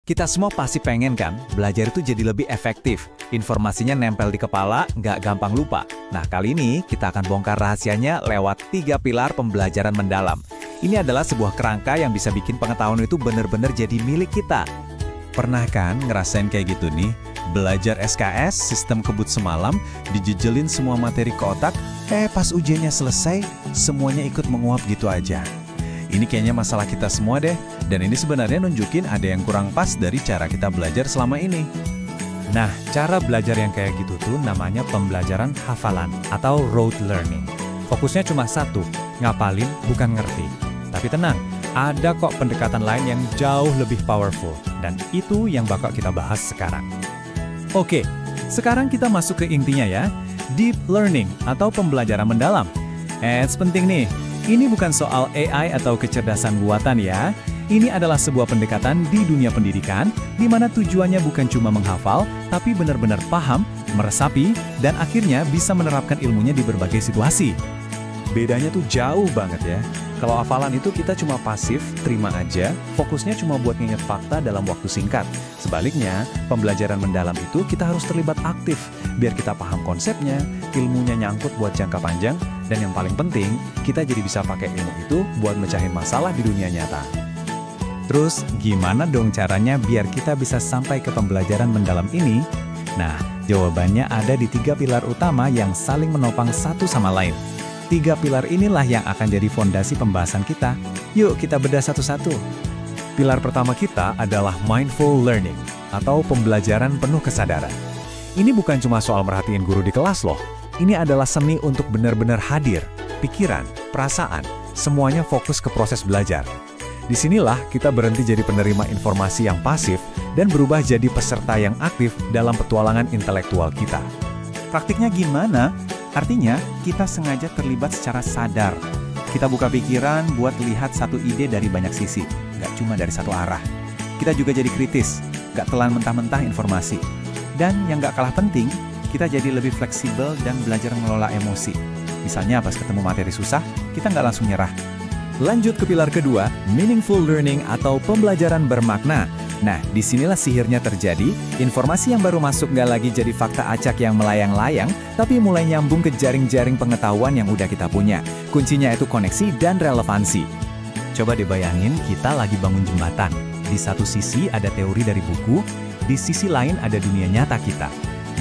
Kita semua pasti pengen kan, belajar itu jadi lebih efektif. Informasinya nempel di kepala, nggak gampang lupa. Nah, kali ini kita akan bongkar rahasianya lewat 3 pilar pembelajaran mendalam. Ini adalah sebuah kerangka yang bisa bikin pengetahuan itu benar-benar jadi milik kita. Pernah kan ngerasain kayak gitu nih? Belajar SKS, sistem kebut semalam, dijejelin semua materi ke otak, pas ujiannya selesai, semuanya ikut menguap gitu aja. Ini kayaknya masalah kita semua deh, dan ini sebenarnya nunjukin ada yang kurang pas dari cara kita belajar selama ini. Nah, cara belajar yang kayak gitu tuh namanya pembelajaran hafalan atau rote learning. Fokusnya cuma satu, ngapalin bukan ngerti. Tapi tenang, ada kok pendekatan lain yang jauh lebih powerful, dan itu yang bakal kita bahas sekarang. Oke, sekarang kita masuk ke intinya ya, deep learning atau pembelajaran mendalam. Penting nih. Ini bukan soal AI atau kecerdasan buatan ya. Ini adalah sebuah pendekatan di dunia pendidikan, di mana tujuannya bukan cuma menghafal, tapi benar-benar paham, meresapi, dan akhirnya bisa menerapkan ilmunya di berbagai situasi. Bedanya tuh jauh banget ya. Kalau hafalan itu kita cuma pasif, terima aja, fokusnya cuma buat nginget fakta dalam waktu singkat. Sebaliknya, pembelajaran mendalam itu kita harus terlibat aktif, biar kita paham konsepnya, ilmunya nyangkut buat jangka panjang, dan yang paling penting, kita jadi bisa pakai ilmu itu buat mecahin masalah di dunia nyata. Terus, gimana dong caranya biar kita bisa sampai ke pembelajaran mendalam ini? Nah, jawabannya ada di 3 pilar utama yang saling menopang satu sama lain. 3 pilar inilah yang akan jadi fondasi pembahasan kita. Yuk kita bedah satu-satu. Pilar pertama kita adalah mindful learning, atau pembelajaran penuh kesadaran. Ini bukan cuma soal merhatiin guru di kelas loh. Ini adalah seni untuk benar-benar hadir. Pikiran, perasaan, semuanya fokus ke proses belajar. Disinilah kita berhenti jadi penerima informasi yang pasif dan berubah jadi peserta yang aktif dalam petualangan intelektual kita. Praktiknya gimana? Artinya, kita sengaja terlibat secara sadar. Kita buka pikiran buat lihat satu ide dari banyak sisi, nggak cuma dari satu arah. Kita juga jadi kritis, nggak telan mentah-mentah informasi. Dan yang nggak kalah penting, kita jadi lebih fleksibel dan belajar mengelola emosi. Misalnya pas ketemu materi susah, kita nggak langsung nyerah. Lanjut ke pilar kedua, meaningful learning atau pembelajaran bermakna. Nah, disinilah sihirnya terjadi, informasi yang baru masuk nggak lagi jadi fakta acak yang melayang-layang, tapi mulai nyambung ke jaring-jaring pengetahuan yang udah kita punya. Kuncinya itu koneksi dan relevansi. Coba dibayangin kita lagi bangun jembatan. Di satu sisi ada teori dari buku, di sisi lain ada dunia nyata kita.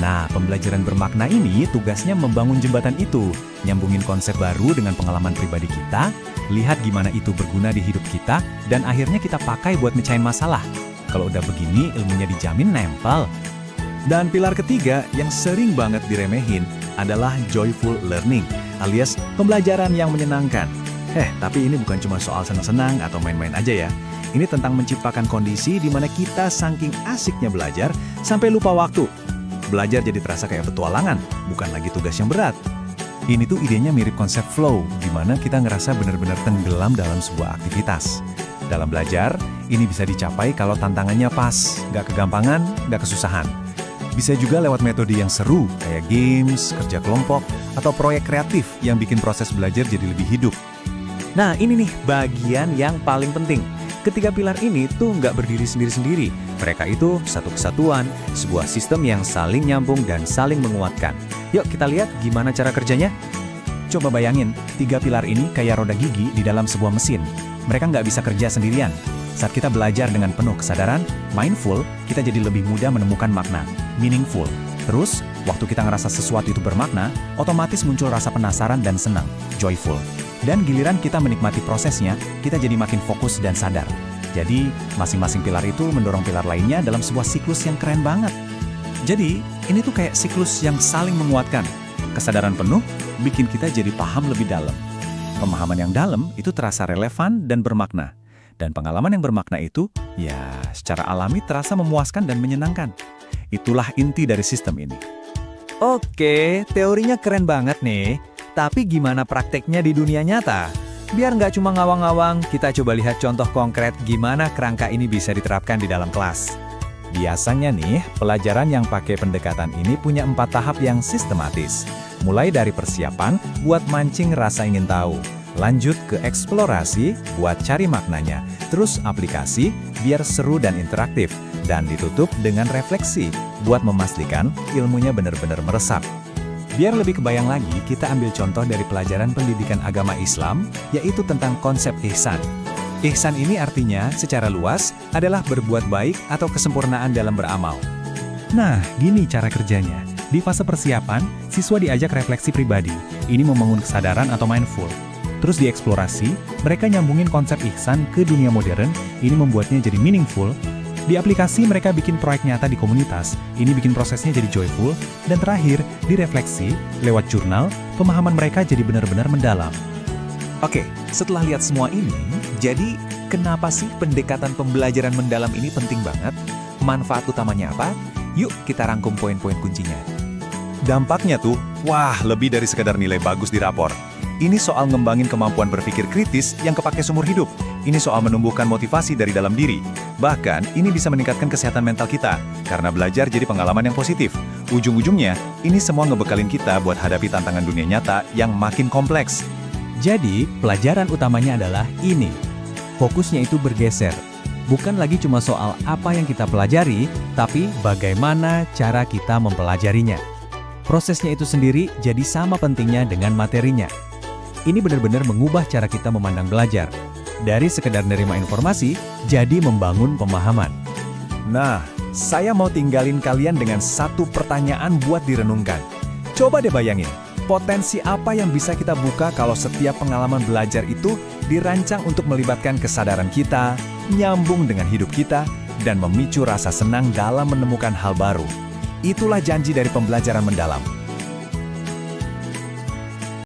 Nah, pembelajaran bermakna ini tugasnya membangun jembatan itu, nyambungin konsep baru dengan pengalaman pribadi kita, lihat gimana itu berguna di hidup kita, dan akhirnya kita pakai buat mecahin masalah. Kalau udah begini, ilmunya dijamin nempel. Dan pilar ketiga yang sering banget diremehin adalah joyful learning, alias pembelajaran yang menyenangkan. Tapi ini bukan cuma soal senang-senang atau main-main aja ya. Ini tentang menciptakan kondisi di mana kita saking asiknya belajar sampai lupa waktu. Belajar jadi terasa kayak petualangan, bukan lagi tugas yang berat. Ini tuh idenya mirip konsep flow, di mana kita ngerasa benar-benar tenggelam dalam sebuah aktivitas. Dalam belajar, ini bisa dicapai kalau tantangannya pas, nggak kegampangan, nggak kesusahan. Bisa juga lewat metode yang seru, kayak games, kerja kelompok, atau proyek kreatif yang bikin proses belajar jadi lebih hidup. Nah, ini nih bagian yang paling penting. Ketiga pilar ini tuh nggak berdiri sendiri-sendiri. Mereka itu satu kesatuan, sebuah sistem yang saling nyambung dan saling menguatkan. Yuk kita lihat gimana cara kerjanya. Coba bayangin, 3 pilar ini kayak roda gigi di dalam sebuah mesin. Mereka nggak bisa kerja sendirian. Saat kita belajar dengan penuh kesadaran, mindful, kita jadi lebih mudah menemukan makna, meaningful. Terus, waktu kita ngerasa sesuatu itu bermakna, otomatis muncul rasa penasaran dan senang, joyful. Dan giliran kita menikmati prosesnya, kita jadi makin fokus dan sadar. Jadi, masing-masing pilar itu mendorong pilar lainnya dalam sebuah siklus yang keren banget. Jadi, ini tuh kayak siklus yang saling menguatkan. Kesadaran penuh bikin kita jadi paham lebih dalam. Pemahaman yang dalam itu terasa relevan dan bermakna. Dan pengalaman yang bermakna itu, ya secara alami terasa memuaskan dan menyenangkan. Itulah inti dari sistem ini. Oke, teorinya keren banget nih. Tapi gimana prakteknya di dunia nyata? Biar nggak cuma ngawang-ngawang, kita coba lihat contoh konkret gimana kerangka ini bisa diterapkan di dalam kelas. Biasanya nih, pelajaran yang pakai pendekatan ini punya 4 tahap yang sistematis. Mulai dari persiapan buat mancing rasa ingin tahu, Lanjut ke eksplorasi buat cari maknanya, terus aplikasi biar seru dan interaktif, dan ditutup dengan refleksi buat memastikan ilmunya benar-benar meresap. Biar lebih kebayang lagi, kita ambil contoh dari pelajaran pendidikan agama Islam, yaitu tentang konsep ihsan. Ihsan ini artinya, secara luas, adalah berbuat baik atau kesempurnaan dalam beramal. Nah, gini cara kerjanya. Di fase persiapan, siswa diajak refleksi pribadi. Ini membangun kesadaran atau mindful. Terus di eksplorasi, mereka nyambungin konsep ihsan ke dunia modern, ini membuatnya jadi meaningful. Di aplikasi, mereka bikin proyek nyata di komunitas, ini bikin prosesnya jadi joyful. Dan terakhir, di refleksi, lewat jurnal, pemahaman mereka jadi benar-benar mendalam. Oke, setelah lihat semua ini, jadi kenapa sih pendekatan pembelajaran mendalam ini penting banget? Manfaat utamanya apa? Yuk kita rangkum poin-poin kuncinya. Dampaknya tuh, wah lebih dari sekadar nilai bagus di rapor. Ini soal ngembangin kemampuan berpikir kritis yang kepake seumur hidup. Ini soal menumbuhkan motivasi dari dalam diri. Bahkan, ini bisa meningkatkan kesehatan mental kita, karena belajar jadi pengalaman yang positif. Ujung-ujungnya, ini semua ngebekalin kita buat hadapi tantangan dunia nyata yang makin kompleks. Jadi, pelajaran utamanya adalah ini. Fokusnya itu bergeser. Bukan lagi cuma soal apa yang kita pelajari, tapi bagaimana cara kita mempelajarinya. Prosesnya itu sendiri jadi sama pentingnya dengan materinya. Ini benar-benar mengubah cara kita memandang belajar. Dari sekedar menerima informasi, jadi membangun pemahaman. Nah, saya mau tinggalin kalian dengan satu pertanyaan buat direnungkan. Coba deh bayangin, potensi apa yang bisa kita buka kalau setiap pengalaman belajar itu dirancang untuk melibatkan kesadaran kita, nyambung dengan hidup kita, dan memicu rasa senang dalam menemukan hal baru. Itulah janji dari pembelajaran mendalam.